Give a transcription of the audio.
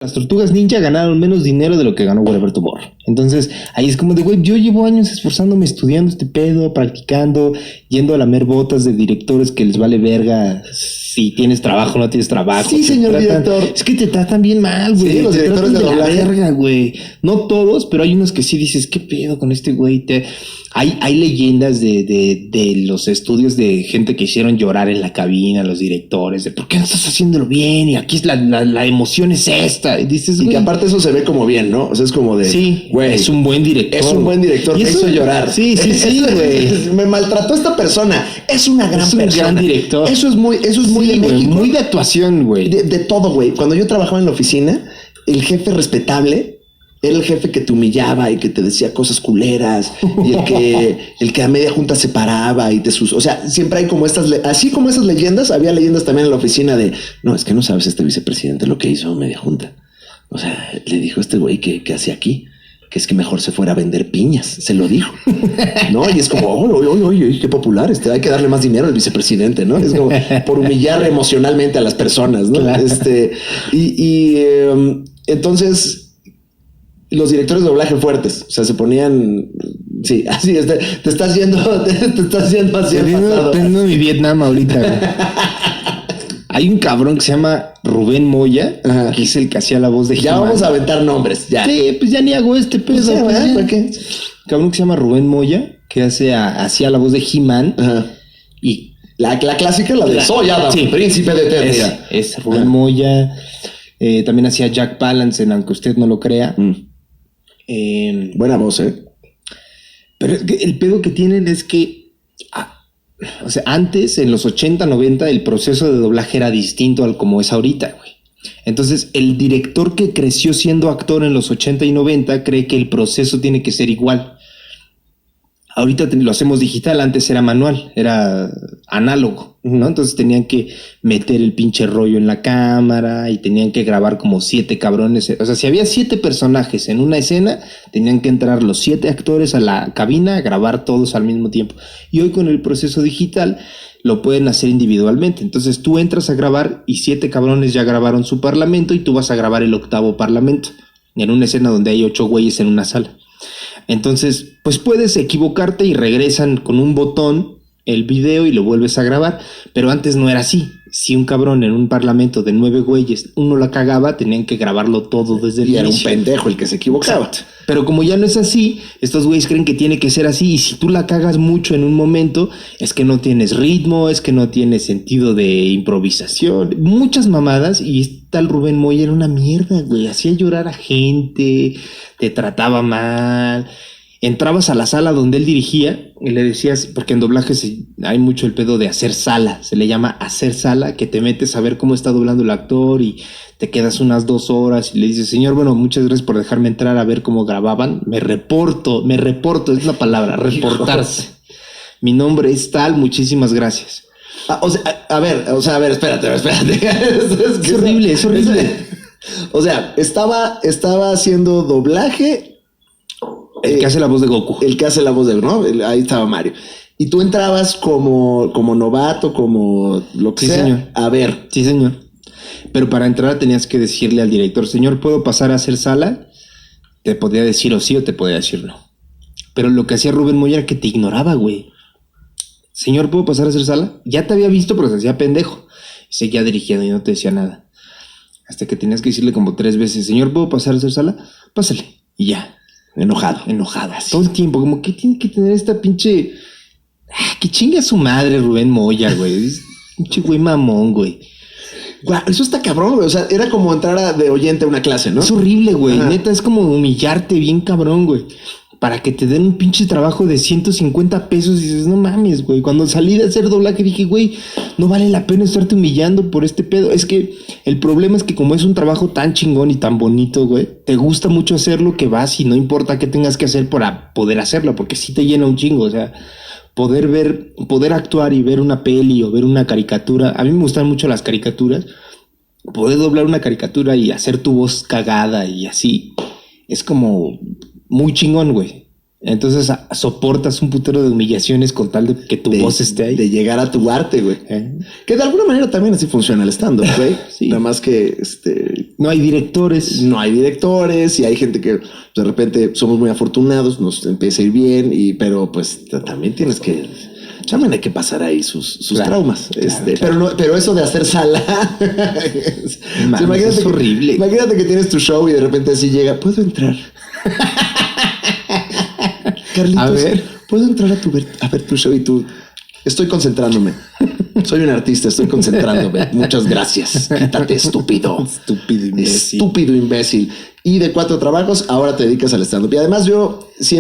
Las Tortugas Ninja ganaron menos dinero de lo que ganó Wherever Tomorrow. Entonces, ahí es como de, güey, yo llevo años esforzándome, estudiando este pedo, practicando, yendo a lamer botas de directores que les vale verga si tienes trabajo o no tienes trabajo. Sí, señor director. Es que te tratan bien mal, güey. Sí, los te directores de la doblaje. verga, güey. No todos, pero hay unos que sí dices, ¿qué pedo con este güey? Hay leyendas de los estudios de gente que hicieron llorar en la cabina, los directores, de ¿por qué no estás haciéndolo bien? Y aquí es la emoción es esta. Y dices, Y güey, que aparte eso se ve como bien, ¿no? O sea, es como de... sí, güey, es un buen director. es un buen director, Y me eso- hizo llorar. Sí, güey. Me maltrató esta persona. Es una gran Es un persona. gran director. Eso es muy de Sí, güey, México. muy de actuación, güey. De todo, güey. Cuando yo trabajaba en la oficina, el jefe respetable era el jefe que te humillaba y que te decía cosas culeras y el que a media junta se paraba y o sea, siempre hay como así como esas leyendas, había leyendas también en la oficina de, no, es que no sabes este vicepresidente lo que hizo a media junta. O sea, le dijo a este güey que hacía aquí, que es que mejor se fuera a vender piñas, se lo dijo, ¿no? Y es como, oye, qué popular, hay que darle más dinero al vicepresidente, ¿no? Es como por humillar emocionalmente a las personas, ¿no? Claro. Entonces, los directores de doblaje fuertes, o sea, se ponían, sí, así, te estás yendo hacia el pasado. Tengo mi Vietnam ahorita, güey. Hay un cabrón que se llama Rubén Moya, Ajá. que es el que hacía la voz de Ya He-Man. vamos a aventar nombres, ya. Sí, pues ya ni hago este pedo. Pues ya, pues ¿verdad? ya. ¿Para qué? Cabrón que se llama Rubén Moya, que hacía la voz de He-Man. Ajá. Y La clásica, la de Soy Adam, sí, príncipe de Eternia. es Rubén Ajá. Moya. También hacía Jack Palance, aunque usted no lo crea. Buena voz, ¿eh? Pero es que el pedo que tienen es que, o sea, antes, en los 80, 90, el proceso de doblaje era distinto al como es ahorita, güey. Entonces, el director que creció siendo actor en los 80 y 90 cree que el proceso tiene que ser igual. Ahorita lo hacemos digital, antes era manual, era análogo, ¿no? Entonces tenían que meter el pinche rollo en la cámara y tenían que grabar como 7 cabrones. O sea, si había 7 personajes en una escena, tenían que entrar los 7 actores a la cabina a grabar todos al mismo tiempo. Y hoy con el proceso digital lo pueden hacer individualmente. Entonces tú entras a grabar y 7 cabrones ya grabaron su parlamento y tú vas a grabar el 8º parlamento en una escena donde hay 8 güeyes en una sala. Entonces, pues puedes equivocarte y regresan con un botón el video y lo vuelves a grabar. Pero antes no era así. Si un cabrón en un parlamento de 9 güeyes, uno la cagaba, tenían que grabarlo todo desde el Y era un inicio. pendejo el que se equivocaba. Exacto. Pero como ya no es así, estos güeyes creen que tiene que ser así. Y si tú la cagas mucho en un momento, es que no tienes ritmo, es que no tienes sentido de improvisación. Muchas mamadas. Y tal Rubén Moya era una mierda, güey. Hacía llorar a gente, te trataba mal. Entrabas a la sala donde él dirigía y le decías, porque en doblaje hay mucho el pedo de hacer sala, se le llama hacer sala, que te metes a ver cómo está doblando el actor y te quedas unas 2 horas y le dices, señor, bueno, muchas gracias por dejarme entrar a ver cómo grababan, me reporto, es la palabra, reportarse. Mi nombre es tal, muchísimas gracias. O sea, a ver, espérate. Es horrible. O sea, estaba haciendo doblaje. El que hace la voz de Goku. El que hace la voz de, ¿no? Ahí estaba Mario. Y tú entrabas como novato, como lo que Sí, sea. señor. A ver. Sí, señor. Pero para entrar tenías que decirle al director, señor, ¿puedo pasar a hacer sala? Te podía decir o sí o te podía decir no. Pero lo que hacía Rubén Moya era que te ignoraba, güey. Señor, ¿puedo pasar a hacer sala? Ya te había visto, pero se hacía pendejo. Y seguía dirigiendo y no te decía nada. Hasta que tenías que decirle como 3 veces, señor, ¿puedo pasar a hacer sala? Pásale. Y ya. Enojado. Así. Todo el tiempo, como que tiene que tener esta pinche... que chinga su madre Rubén Moya, güey. Es pinche güey mamón, güey. Guau, eso está cabrón, güey. O sea, era como entrar de oyente a una clase, ¿no? Es horrible, güey. Ajá. Neta, es como humillarte bien cabrón, güey. Para que te den un pinche trabajo de 150 pesos y dices, no mames, güey. Cuando salí de hacer doblaje dije, güey, no vale la pena estarte humillando por este pedo. Es que el problema es que como es un trabajo tan chingón y tan bonito, güey, te gusta mucho hacerlo que vas y no importa qué tengas que hacer para poder hacerlo, porque sí te llena un chingo, o sea... Poder actuar y ver una peli o ver una caricatura. A mí me gustan mucho las caricaturas. Poder doblar una caricatura y hacer tu voz cagada y así. Es como muy chingón, güey. Entonces soportas un putero de humillaciones con tal de que tu voz esté ahí. De llegar a tu arte, güey. Que de alguna manera también así funciona el stand-up, güey. Sí. Nada más que no hay directores. no hay directores y hay gente que de repente somos muy afortunados, nos empieza a ir bien, pero pues también tienes que... También hay que pasar ahí sus Claro, traumas. claro. Pero eso de hacer sala Man, imagínate es horrible. Imagínate que tienes tu show y de repente así llega, ¿puedo entrar? Carlitos, A ver. ¿puedo entrar a ver tu show? Y tú, estoy concentrándome. Soy un artista, estoy concentrándome. Muchas gracias. Quítate, estúpido. Estúpido imbécil. Estúpido imbécil. Y de 4 trabajos, ahora te dedicas al stand-up. Y además yo siempre